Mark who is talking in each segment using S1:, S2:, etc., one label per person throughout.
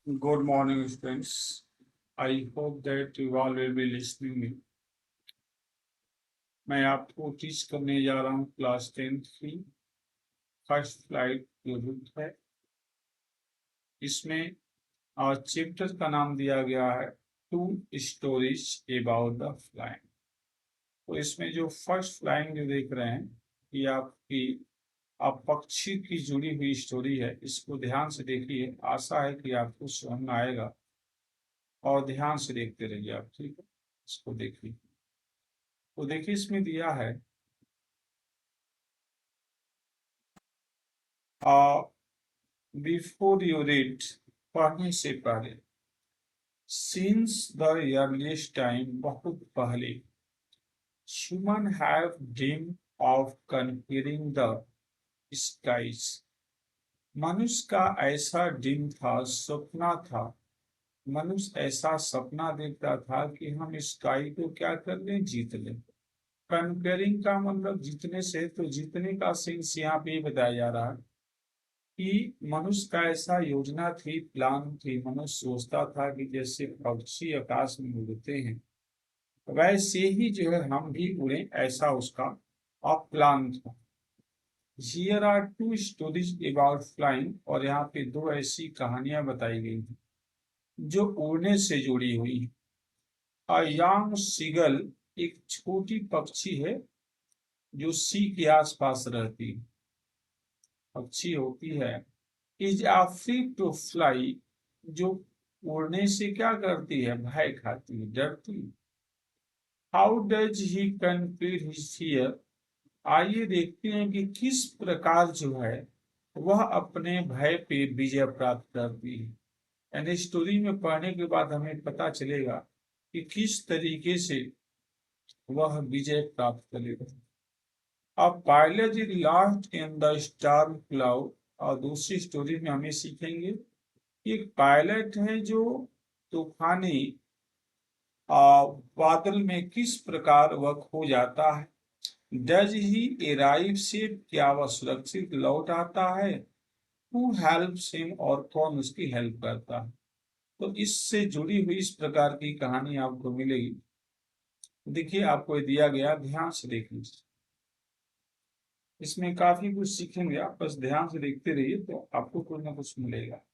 S1: Good morning, students. I hope that you all will be listening me. मैं आपको teach करने जा रहा हूँ क्लास 10th की फर्स्ट फ्लाइट जो रूट है। इसमें चैप्टर का नाम दिया गया है two stories about the flying. तो इसमें जो फर्स्ट फ्लाइंग जो देख रहे हैं ये आपकी आप पक्षी की जुड़ी हुई स्टोरी है। इसको ध्यान से देखिए, आशा है कि आपको समझ में आएगा और ध्यान से देखते रहिए आप। ठीक है, इसको देखिए। तो देखिए इसमें दिया है बिफोर यू रीड, पढ़ने से पहले। सिंस द अर्लीस्ट टाइम, बहुत पहले। Human have dream of conquering the skies. मनुष्य का ऐसा ड्रीम था, सपना था। मनुष्य ऐसा सपना देखता था कि हम स्काई को क्या कर लें, जीत लें। कन्क्यूरिंग का मतलब जीतने से, तो जीतने का सेंस यहाँ पे बताया जा रहा है कि मनुष्य का ऐसा योजना थी, प्लान थी। मनुष्य सोचता था कि जैसे पक्षी आकाश में उड़ते हैं वैसे ही जो है हम भी उड़े, ऐसा उसका प्लान था। Here are two stories about flying, और यहाँ पे दो ऐसी कहानियां बताई गई थी जो उड़ने से जुड़ी हुई है। अ यंग सीगल, एक छोटी पक्षी है जो सी के आसपास रहती है, पक्षी होती है। इज अफ्रीड टू फ्लाई, जो उड़ने से क्या करती है, भय खाती है, डरती है। How does he concrete his fear, आइए देखते हैं कि किस प्रकार जो है वह अपने भय पे विजय प्राप्त करती है। यानी स्टोरी में पढ़ने के बाद हमें पता चलेगा कि किस तरीके से वह विजय प्राप्त करेगा। अब pilot is lost in the storm cloud, और दूसरी स्टोरी में हमें सीखेंगे एक पायलट है जो तूफानी बादल में किस प्रकार वह खो जाता है। डज ही अराइव सेफ, क्या वह सुरक्षित लौट आता है। हु हेल्प्स हिम, और कौन उसकी हेल्प करता है। तो इससे जुड़ी हुई इस प्रकार की कहानी आपको मिलेगी। देखिए आपको दिया गया, ध्यान से देख लीजिए। इसमें काफी कुछ सीखेंगे आप, बस ध्यान से देखते रहिए तो आपको कुछ ना कुछ मिलेगा।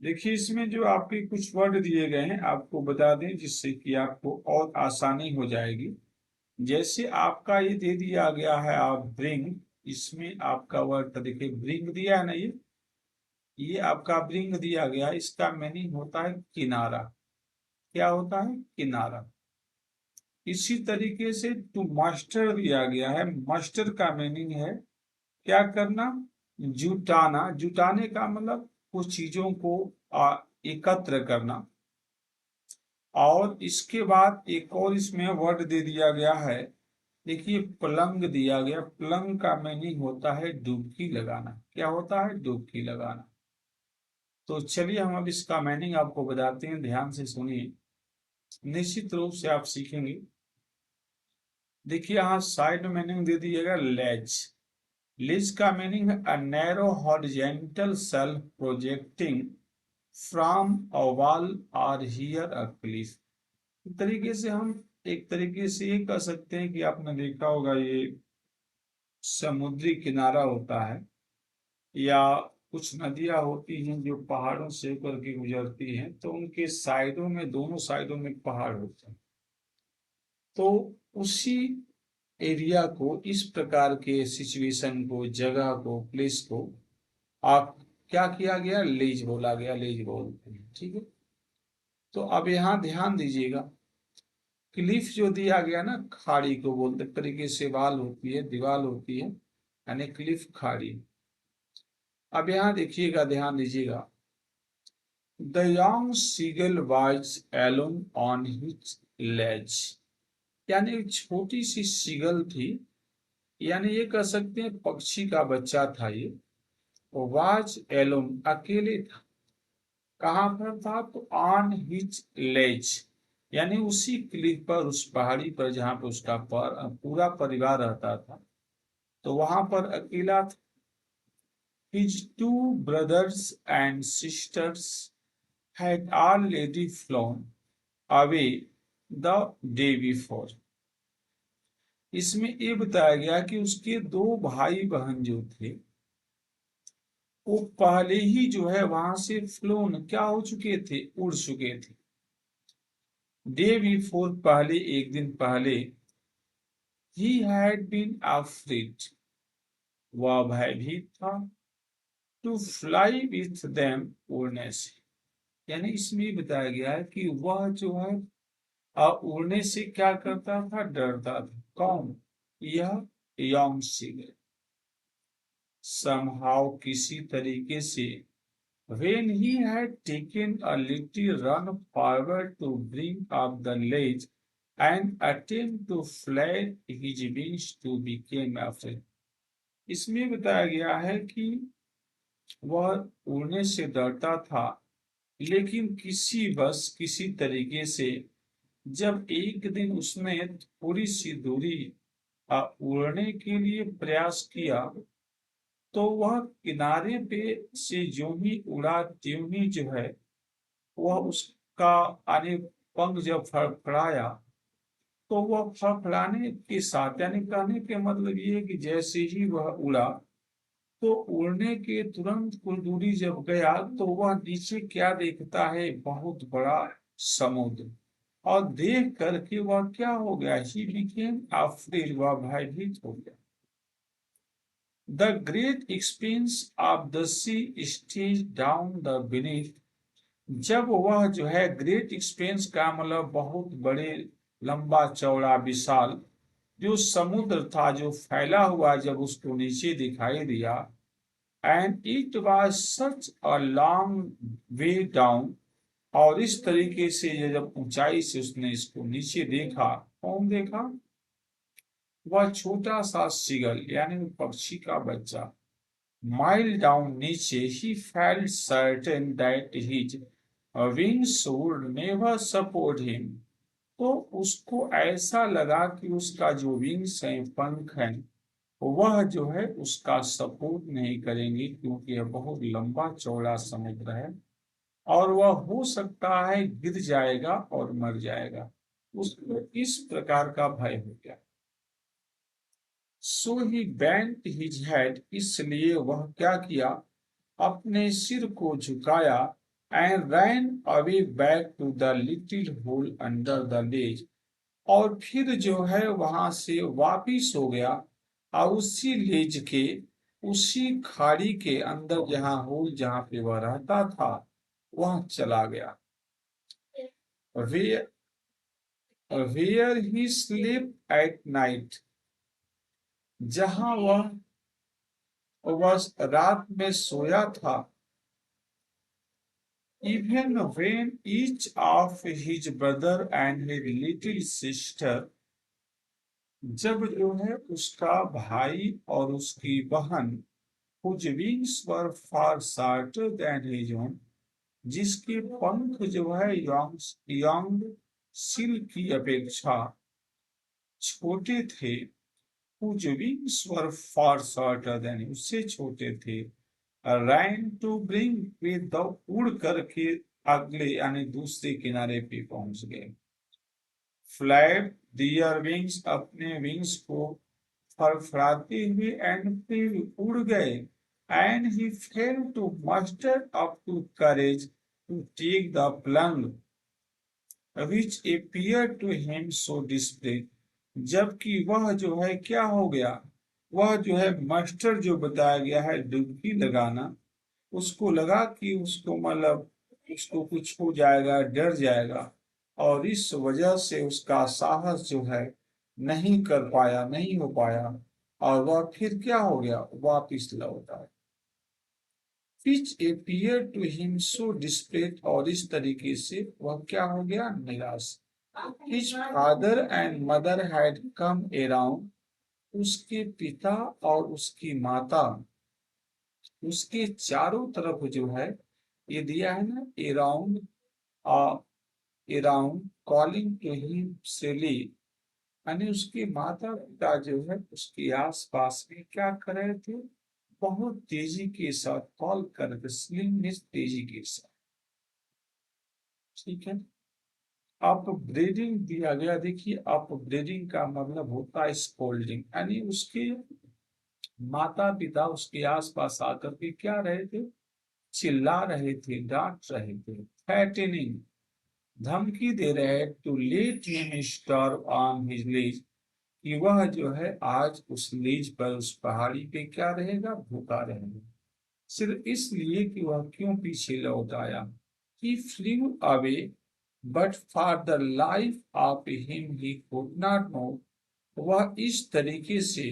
S1: देखिए इसमें जो आपके कुछ वर्ड दिए गए हैं आपको बता दें, जिससे कि आपको और आसानी हो जाएगी। जैसे आपका ये दे दिया गया है आप ब्रिंग, इसमें आपका वर्ड देखिए ब्रिंग दिया है ना, ये आपका ब्रिंग दिया गया, इसका मीनिंग होता है किनारा। क्या होता है, किनारा। इसी तरीके से टू मास्टर दिया गया है, मास्टर का मीनिंग है क्या करना, जुटाना। जुटाने का मतलब कुछ चीजों को एकत्र करना। और इसके बाद एक और इसमें वर्ड दे दिया गया है, देखिए प्लंग दिया गया। प्लंग का मीनिंग होता है डुबकी लगाना। क्या होता है, डुबकी लगाना। तो चलिए हम अब इसका मीनिंग आपको बताते हैं, ध्यान से सुनिए, निश्चित रूप से आप सीखेंगे। देखिए यहाँ साइड में मीनिंग दे दिएगा लेज। लेज का मीनिंग है a narrow horizontal self projecting from a wall और हियर अ क्लिफ। तरीके से हम एक तरीके से ये कह सकते हैं कि आपने देखा होगा ये समुद्री किनारा होता है, या कुछ नदियां होती हैं जो पहाड़ों से होकर के गुजरती हैं, तो उनके साइडों में, दोनों साइडों में पहाड़ होते हैं। तो उसी एरिया को, इस प्रकार के सिचुएशन को, जगह को, प्लेस को आप क्या किया गया, लेज बोला गया, लेज बोलते हैं। ठीक है, तो अब यहाँ ध्यान दीजिएगा। क्लिफ जो दिया गया ना, खाड़ी को बोलते, तरीके से वाल होती है, दीवार होती है, यानी क्लिफ, खाड़ी। अब यहाँ देखिएगा, ध्यान दीजिएगा। The young seagull was alone on his ledge, यानी एक छोटी सी सीगल थी, यानी ये कह सकते हैं पक्षी का बच्चा था ये। वाज एलोन, अकेले था। कहाँ पर था, तो ऑन हिज लेज, यानी उसी क्लिफ पर, उस पहाड़ी पर जहां पर उसका पूरा परिवार रहता था, तो वहां पर अकेला था। His two brothers and sisters had already flown away the day before. इसमें ये बताया गया कि उसके दो भाई बहन जो थे वो पहले ही जो है वहां से फ्लोन क्या हो चुके थे, उड़ चुके थे। डे बिफोर, पहले एक दिन पहले, ही हैड बीन अफ्रेड, वह भयभीत था, टू फ्लाई विथ देम, उड़ने से। यानी इसमें बताया गया है कि वह जो है उड़ने से क्या करता था, डरता था। कौन? यह यंग सीगर। somehow, किसी तरीके से, when he had taken a little run forward to bring up the ledge and attempt to flap his wings to become afraid। इसमें बताया गया है कि वह उड़ने से डरता था, लेकिन किसी तरीके से जब एक दिन उसने थोड़ी सी दूरी उड़ने के लिए प्रयास किया, तो वह किनारे पे से जो ही उड़ा त्यों ही जो है वह उसका आने पंख जब फड़फड़ाया, तो वह फड़फड़ाने के साथ, यानी कहने के मतलब ये है कि जैसे ही वह उड़ा, तो उड़ने के तुरंत कुछ दूरी जब गया तो वह नीचे क्या देखता है, बहुत बड़ा समुद्र। और देख करके वह क्या हो गया, ही बिकेम अफ्रेड, वह भयभीत हो गया। The great expanse of the sea stage down the beneath, जब वह जो है ग्रेट एक्सपेंस का मतलब बहुत बड़े, लंबा चौड़ा विशाल जो समुद्र था जो फैला हुआ, जब उसको नीचे दिखाई दिया, and it was such a long way down, और इस तरीके से ये जब ऊंचाई से उसने इसको नीचे देखा, कौन देखा, वह छोटा सा सीगल यानी पक्षी का बच्चा, माइल डाउन नीचे, he felt certain that his wings would never support him, तो उसको ऐसा लगा कि उसका जो विंग्स हैं, पंख हैं, वह जो है उसका सपोर्ट नहीं करेंगे, क्योंकि यह बहुत लंबा चौड़ा समुद्र है और वह हो सकता है गिर जाएगा और मर जाएगा। उसको इस प्रकार का भय हो गया। So he bent his head, इसलिए वह क्या किया, अपने सिर को झुकाया, and ran away back to the little hole under the ledge, और फिर जो है वहां से वापिस हो गया और उसी लेज के, उसी खाड़ी के अंदर जहां होल जहां पे वह रहता था, वह चला गया। Where he sleep at night, जहां वह रात में सोया था। Even when each of his brother and his little sister, जब जो है उसका भाई और उसकी बहन, whose wings were far shorter than his own, जिसके पंख जो है यंग सिल की अपेक्षा छोटे थे, whose wings were far shorter than, उससे छोटे थे, ran to bring, वे उड़ करके अगले यानी दूसरे किनारे पे पहुंच गए। फ्लैप दियर विंग्स, अपने विंग्स को फड़फड़ाते हुए, एंड फिर उड़ गए, and he fail to muster up to courage to take the plunge which appeared to him so desperate, जबकि वह जो है क्या हो गया, वह जो है मस्टर जो बताया गया है डुबकी लगाना, उसको लगा कि उसको मतलब उसको कुछ हो जाएगा, डर जाएगा, और इस वजह से उसका साहस जो है नहीं कर पाया, नहीं हो पाया, और वह फिर क्या हो गया, वापिस लौट आया। which appeared to him so desperate, और इस तरीके से वह क्या हो गया, निराश। His father and mother had come around, उसके पिता और उसकी माता उसके चारों तरफ जो है, ये दिया है ना, around, around calling to him silly, यानी उसके माता पिता जो है उसके आस पास में क्या कर रहे थे, बहुत तेजी के साथ कॉल कर स्लिमनेस तेजी के साथ। ठीक है, अपग्रेडिंग दिया गया। देखिए, अपग्रेडिंग का मतलब होता है स्कोल्डिंग, यानी उसके माता पिता उसके आसपास आकर के क्या रहे थे, चिल्ला रहे थे, डांट रहे थे। थ्रेटनिंग, धमकी दे रहे हैं, to let him starve on his ledge, कि वह जो है आज उस लीज पर, उस पहाड़ी पे क्या रहेगा, भूखा रहेगा। सिर्फ इसलिए कि वह क्यों पीछे लौट आया। He flew away, but for the life of him he could not know। वह इस तरीके से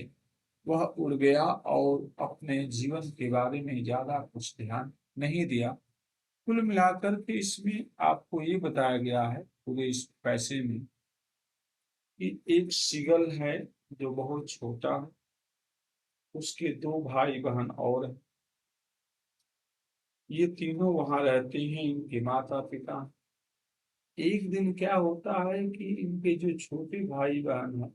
S1: वह उड़ गया और अपने जीवन के बारे में ज्यादा कुछ ध्यान नहीं दिया। कुल मिलाकर के इसमें आपको ये बताया गया है पूरे इस पैसे में कि एक सीगल है जो बहुत छोटा है, उसके दो भाई बहन और हैं। ये तीनों वहां रहते हैं, इनके माता पिता। एक दिन क्या होता है कि इनके जो छोटे भाई बहन हैं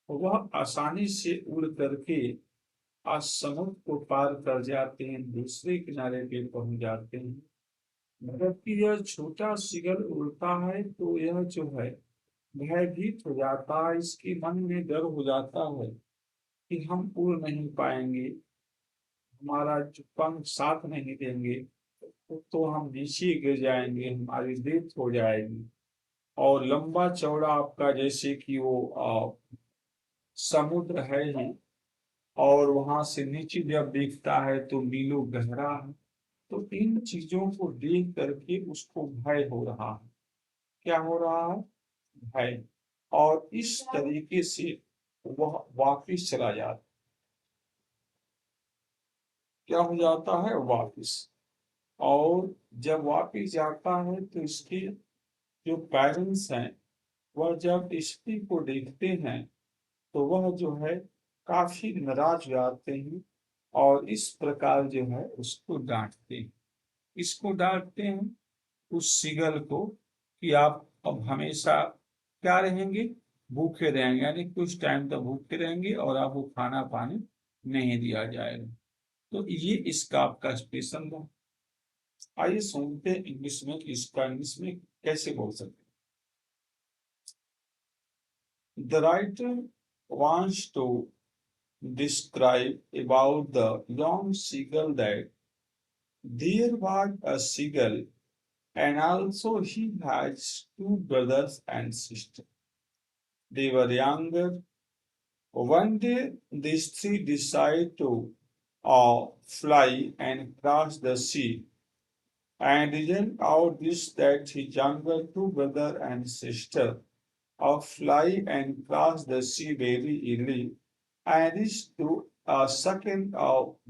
S1: वह आसानी से उड़ करके आज समुद्र को पार कर जाते हैं, दूसरे किनारे पे पहुंच जाते हैं। जबकि यह छोटा सीगल उड़ता है तो यह जो है भयभीत हो जाता है, इसके मन में डर हो जाता है कि हम उड़ नहीं पाएंगे, हमारा जो पंख साथ नहीं देंगे तो हम नीचे गिर जाएंगे, हमारी डेथ हो जाएगी। और लंबा चौड़ा आपका जैसे कि वो समुद्र है ही, और वहां से नीचे जब देखता है तो नीलो गहरा है। तो इन चीजों को देख करके उसको भय हो रहा है। क्या हो रहा है, भय। और इस तरीके से वह वापिस चला जाता, क्या हो जाता है, वापिस। और जब वापिस जाता है तो इसके जो पेरेंट्स हैं वह जब स्त्री को देखते हैं तो वह जो है काफी नाराज हो जाते हैं और इस प्रकार जो है उसको डांटते हैं। इसको डांटते हैं, उस सिगल को, कि आप अब हमेशा क्या रहेंगे, भूखे रहेंगे, यानी कुछ टाइम तक भूखे रहेंगे और आपको खाना पानी नहीं दिया जाएगा। तो ये इसका आपका स्पेशल था। आइए सुनते हैं इंग्लिश में कि इसका इंग्लिश में कैसे बोल सकते हैं। The writer wants to describe about the young seagull that there was a seagull and also he has two brothers and sister. They were younger. One day these three decide to fly and cross the sea, and result out this that his younger two brother and sister fly and cross the sea very early and reach to a second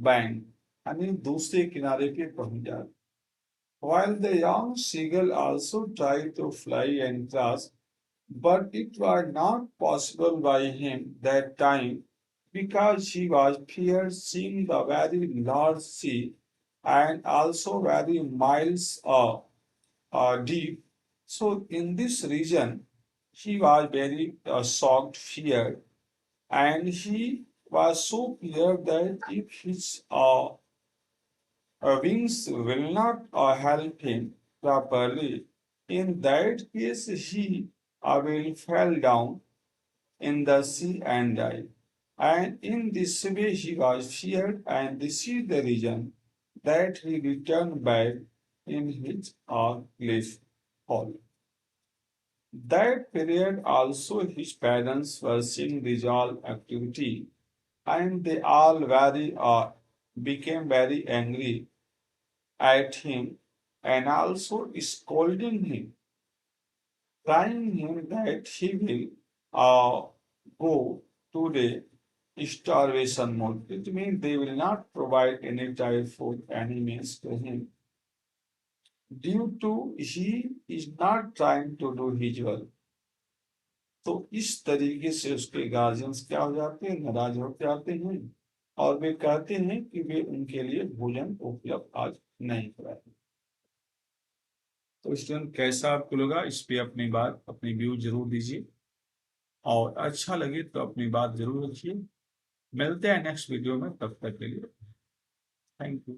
S1: bank, यानी दूसरे किनारे पे पहुंच जाते। While the young seagull also tried to fly and cross, but it was not possible by him that time because he was feared seeing the very large sea and also very miles deep. So in this region, he was very shocked, feared, and he was so feared that if his wings will not help him properly, in that case he will fall down in the sea and die. And in this way he was feared, and this is the reason that he returned back in his cliff hall. That period also his parents were seeing resolve activity, and they all became very angry at him and also scolding him, telling him that he will go to the starvation mode. It means they will not provide any type food, any meals to him due to he is not trying to do his work. तो इस तरीके से उसके guardians क्या हो जाते हैं, नाराज हो जाते हैं और वे कहते हैं कि वे उनके लिए भोजन उपलब्ध आज नहीं कराएंगे। तो स्टूडेंट, कैसा आपको लगा, इस पे अपनी बात, अपनी व्यू जरूर दीजिए और अच्छा लगे तो अपनी बात जरूर रखिए। मिलते हैं नेक्स्ट वीडियो में, तब तक के लिए थैंक यू।